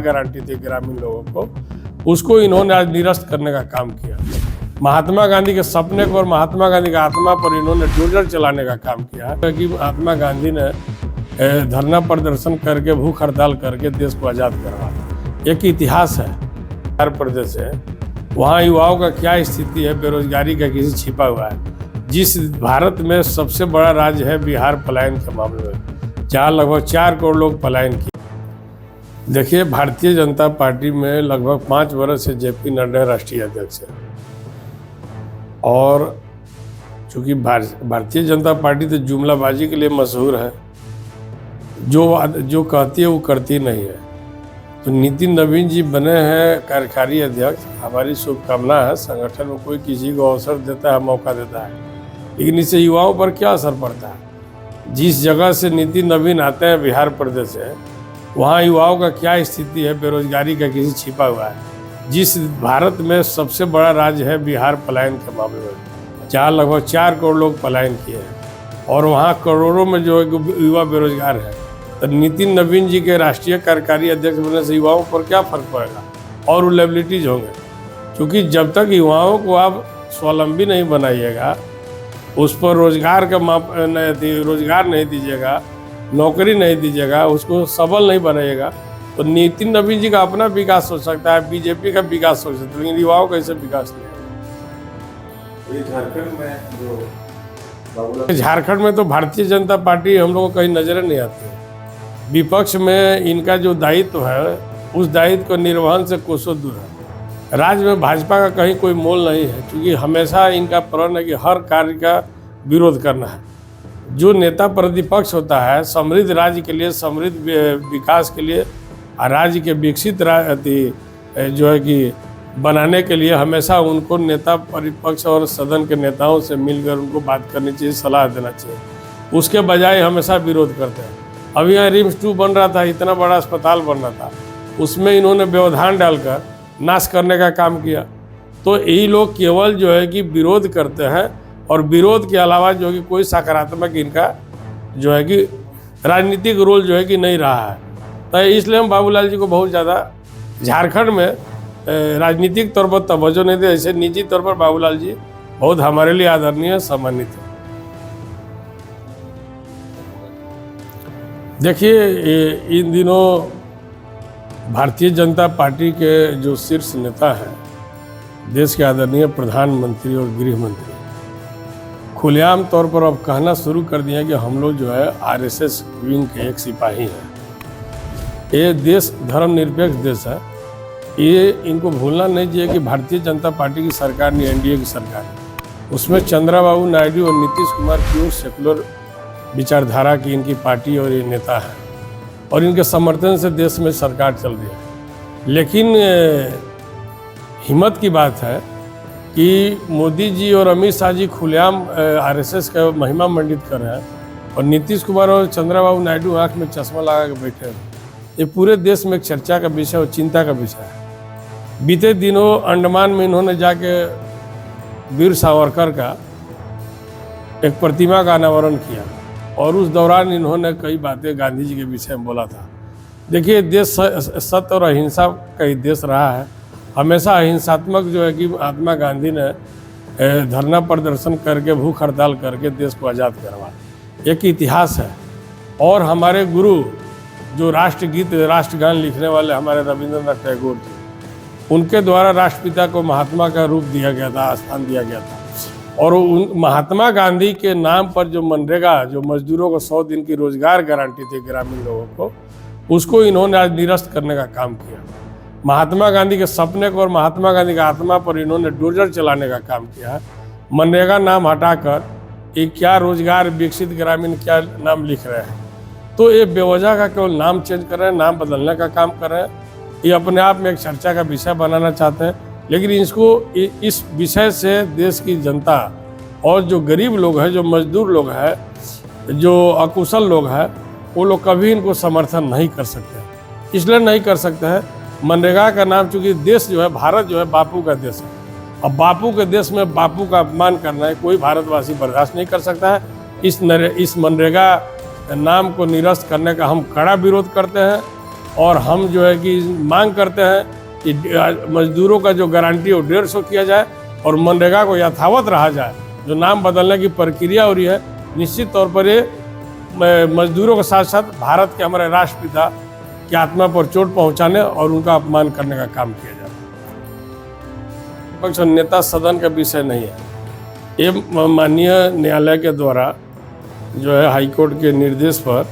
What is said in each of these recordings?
Guarantee थी ग्रामीण लोगों को, उसको इन्होंने आज निरस्त करने का काम किया। महात्मा गांधी के सपने को और महात्मा गांधी की आत्मा पर इन्होंने डोजर चलाने का काम किया, क्योंकि महात्मा गांधी ने धरना प्रदर्शन करके, भूख हड़ताल करके देश को आज़ाद करवाया। एक इतिहास है। बिहार प्रदेश है, वहाँ युवाओं का क्या स्थिति है, बेरोजगारी का किसी छिपा हुआ है। जिस भारत में सबसे बड़ा राज्य है बिहार पलायन के मामले में, जहाँ लगभग 4 करोड़ लोग पलायन किए। देखिए, भारतीय जनता पार्टी में लगभग 5 वर्ष से जेपी नड्डा राष्ट्रीय अध्यक्ष है, और चूँकि भारतीय जनता पार्टी तो जुमलाबाजी के लिए मशहूर है, जो कहती है वो करती नहीं है। तो नितिन नवीन जी बने हैं कार्यकारी अध्यक्ष। हमारी शुभकामना है, संगठन में कोई किसी को अवसर देता है, मौका देता है, लेकिन इससे युवाओं पर क्या असर पड़ता है। जिस जगह से नितिन नवीन आते हैं, बिहार प्रदेश से, वहाँ युवाओं का क्या स्थिति है, बेरोजगारी का किसी छिपा हुआ है। जिस भारत में सबसे बड़ा राज्य है बिहार पलायन के मामले में, जहाँ लगभग 4 करोड़ लोग पलायन किए हैं, और वहाँ करोड़ों में जो युवा बेरोजगार है, तो नितिन नवीन जी के राष्ट्रीय कार्यकारी अध्यक्ष बनने से युवाओं पर क्या फर्क पड़ेगा, और वो लायबिलिटीज होंगे। क्योंकि जब तक युवाओं को आप स्वावलंबी नहीं बनाइएगा, उस पर रोजगार नहीं दीजिएगा, नौकरी नहीं दीजिएगा, उसको सबल नहीं बनाइएगा, तो नितिन नवीन जी का अपना विकास हो सकता है, बीजेपी का विकास हो सकता है, लेकिन युवाओं का ऐसे विकास नहीं है। झारखंड में तो भारतीय जनता पार्टी हम लोगों को कहीं नजर नहीं आती है। विपक्ष में इनका जो दायित्व है, उस दायित्व को निर्वहन से कोसों दूर है। राज्य में भाजपा का कहीं कोई मोल नहीं है, क्योंकि हमेशा इनका प्रण है कि हर कार्य का विरोध करना है। जो नेता प्रतिपक्ष होता है, समृद्ध राज्य के लिए, समृद्ध विकास के लिए, राज्य के विकसित जो है कि बनाने के लिए हमेशा उनको नेता प्रतिपक्ष और सदन के नेताओं से मिलकर उनको बात करनी चाहिए, सलाह देना चाहिए। उसके बजाय हमेशा विरोध करते हैं। अभी यहाँ रिम्स 2 बन रहा था, इतना बड़ा अस्पताल बन रहा था, उसमें इन्होंने व्यवधान डालकर नाश करने का काम किया। तो यही लोग केवल जो है कि विरोध करते हैं, और विरोध के अलावा जो है कि कोई सकारात्मक इनका जो है कि राजनीतिक रोल जो है कि नहीं रहा है। तो इसलिए हम बाबूलाल जी को बहुत ज़्यादा झारखंड में राजनीतिक तौर पर तवज्जो नहीं थे। ऐसे निजी तौर पर बाबूलाल जी बहुत हमारे लिए आदरणीय, सम्मानित है। देखिए, इन दिनों भारतीय जनता पार्टी के जो शीर्ष नेता हैं, देश के आदरणीय प्रधानमंत्री और गृह मंत्री, खुलेआम तौर पर अब कहना शुरू कर दिया कि हम लोग जो है आरएसएस विंग के एक सिपाही हैं। ये देश धर्मनिरपेक्ष देश है। ये इनको भूलना नहीं चाहिए कि भारतीय जनता पार्टी की सरकार नहीं, एनडीए की सरकार है। उसमें चंद्रबाबू नायडू और नीतीश कुमार प्योर सेकुलर विचारधारा की इनकी पार्टी और ये नेता है, और इनके समर्थन से देश में सरकार चल रही है। लेकिन हिम्मत की बात है कि मोदी जी और अमित शाह जी खुलेआम आरएसएस का महिमा मंडित कर रहे हैं, और नीतीश कुमार और चंद्रबाबू नायडू आंख में चश्मा लगा के बैठे हैं। ये पूरे देश में एक चर्चा का विषय और चिंता का विषय है। बीते दिनों अंडमान में इन्होंने जाके वीर सावरकर का एक प्रतिमा का अनावरण किया, और उस दौरान इन्होंने कई बातें गांधी जी के विषय में बोला था। देखिए, देश सत्य और अहिंसा का ही देश रहा है। हमेशा अहिंसात्मक जो है कि महात्मा गांधी ने धरना प्रदर्शन करके, भूख हड़ताल करके देश को आज़ाद करवाया। एक इतिहास है। और हमारे गुरु जो राष्ट्रगीत, राष्ट्रगान लिखने वाले हमारे रविंद्रनाथ टैगोर थे, उनके द्वारा राष्ट्रपिता को महात्मा का रूप दिया गया था, स्थान दिया गया था। और उन महात्मा गांधी के नाम पर जो मनरेगा, जो मजदूरों को 100 दिन की रोजगार गारंटी थी ग्रामीण लोगों को, उसको इन्होंने आज निरस्त करने का काम किया। महात्मा गांधी के सपने को और महात्मा गांधी की आत्मा पर इन्होंने डोजर चलाने का काम किया। मनरेगा नाम हटाकर ये क्या रोजगार विकसित ग्रामीण क्या नाम लिख रहे हैं। तो ये बेवजह का केवल नाम चेंज कर रहे हैं, नाम बदलने का काम कर रहे हैं। ये अपने आप में एक चर्चा का विषय बनाना चाहते हैं, लेकिन इसको इस विषय से देश की जनता और जो गरीब लोग हैं, जो मजदूर लोग हैं, जो अकुशल लोग हैं, वो लोग कभी इनको समर्थन नहीं कर सकते। इसलिए नहीं कर सकते हैं, मनरेगा का नाम, चूँकि देश जो है, भारत जो है बापू का देश है। अब बापू के देश में बापू का अपमान करना है कोई भारतवासी बर्दाश्त नहीं कर सकता है। इस मनरेगा नाम को निरस्त करने का हम कड़ा विरोध करते हैं। और हम जो है कि मांग करते हैं कि मजदूरों का जो गारंटी हो 150 किया जाए और मनरेगा को यथावत रहा जाए। जो नाम बदलने की प्रक्रिया हो रही है, निश्चित तौर पर ये मजदूरों के साथ साथ भारत के हमारे राष्ट्रपिता की आत्मा पर चोट पहुंचाने और उनका अपमान करने का काम किया जाता है। विपक्ष नेता सदन का विषय नहीं है। ये माननीय न्यायालय के द्वारा जो है हाईकोर्ट के निर्देश पर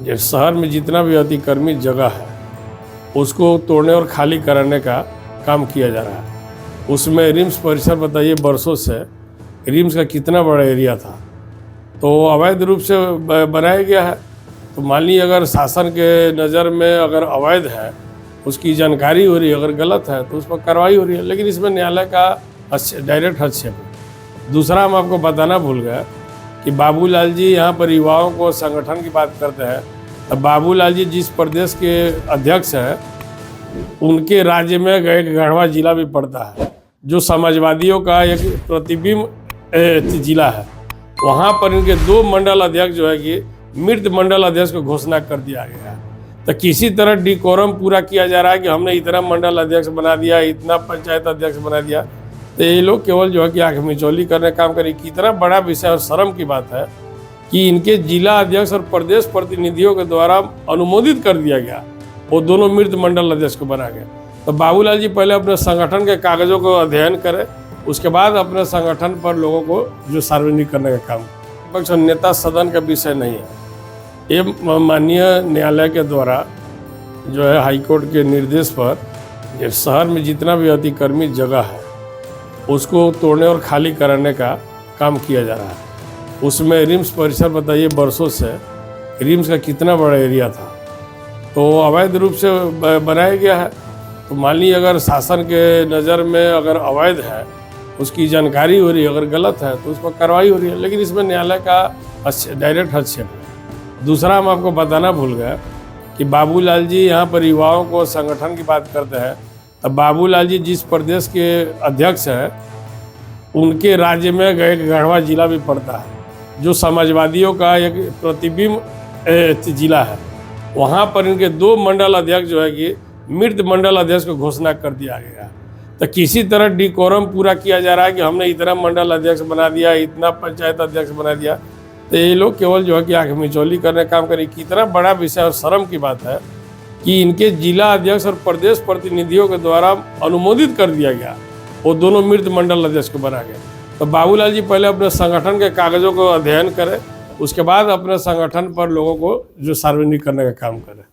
जो शहर में जितना भी अतिक्रमित जगह है उसको तोड़ने और खाली कराने का काम किया जा रहा है। उसमें रिम्स परिसर बताइए, बरसों से रिम्स का कितना बड़ा एरिया था, तो अवैध रूप से बनाया गया है। तो मान लीजिए अगर शासन के नज़र में अगर अवैध है, उसकी जानकारी हो रही है, अगर गलत है तो उस पर कार्रवाई हो रही है, लेकिन इसमें न्यायालय का डायरेक्ट हस्तक्षेप है। दूसरा हम आपको बताना भूल गए कि बाबूलाल जी यहाँ पर युवाओं को संगठन की बात करते हैं। अब बाबूलाल जी जिस प्रदेश के अध्यक्ष हैं, उनके राज्य में एक गढ़वा जिला भी पड़ता है जो समाजवादियों का एक प्रतिबिंब जिला है। वहाँ पर इनके 2 मंडल अध्यक्ष जो है कि मृत मंडल अध्यक्ष को घोषणा कर दिया गया है। तो किसी तरह डिकोरम पूरा किया जा रहा है कि हमने इतना मंडल अध्यक्ष बना दिया, इतना पंचायत अध्यक्ष बना दिया। तो ये लोग केवल जो है कि आँख मिचौली करने का काम करें। कितना बड़ा विषय और शर्म की बात है कि इनके जिला अध्यक्ष और प्रदेश प्रतिनिधियों के द्वारा अनुमोदित कर दिया गया, वो दोनों मृत मंडल अध्यक्ष को बना गया। तो बाबूलाल जी पहले अपने संगठन के कागजों को अध्ययन करें, उसके बाद अपने संगठन पर लोगों को जो सार्वजनिक करने का काम। विपक्ष नेता सदन का विषय नहीं है। ये माननीय न्यायालय के द्वारा जो है हाईकोर्ट के निर्देश पर जो शहर में जितना भी अतिक्रमित जगह है उसको तोड़ने और खाली कराने का काम किया जा रहा है। उसमें रिम्स परिसर बताइए, बरसों से रिम्स का कितना बड़ा एरिया था, तो अवैध रूप से बनाया गया है। तो मान लीजिए अगर शासन के नज़र में अगर अवैध है, उसकी जानकारी हो रही है, अगर गलत है तो उस पर कार्रवाई हो रही है, लेकिन इसमें न्यायालय का डायरेक्ट हस्तक्षेप है। दूसरा हम आपको बताना भूल गए कि बाबूलाल जी यहाँ पर युवाओं को संगठन की बात करते हैं। अब बाबूलाल जी जिस प्रदेश के अध्यक्ष हैं, उनके राज्य में एक गढ़वा जिला भी पड़ता है जो समाजवादियों का एक प्रतिबिंब जिला है। वहाँ पर इनके 2 मंडल अध्यक्ष जो है कि मृत मंडल अध्यक्ष को घोषणा कर दिया गया। तो किसी तरह डिकोरम पूरा किया जा रहा है कि हमने इतना मंडल अध्यक्ष बना दिया, इतना पंचायत अध्यक्ष बना दिया। तो ये लोग केवल जो है कि आँख मिचौली करने का काम करें। कितना बड़ा विषय और शर्म की बात है कि इनके जिला अध्यक्ष और प्रदेश प्रतिनिधियों के द्वारा अनुमोदित कर दिया गया, वो दोनों मृत मंडल अध्यक्ष को बना गया। तो बाबूलाल जी पहले अपने संगठन के कागजों को अध्ययन करें, उसके बाद अपने संगठन पर लोगों को जो सार्वजनिक करने का काम करें।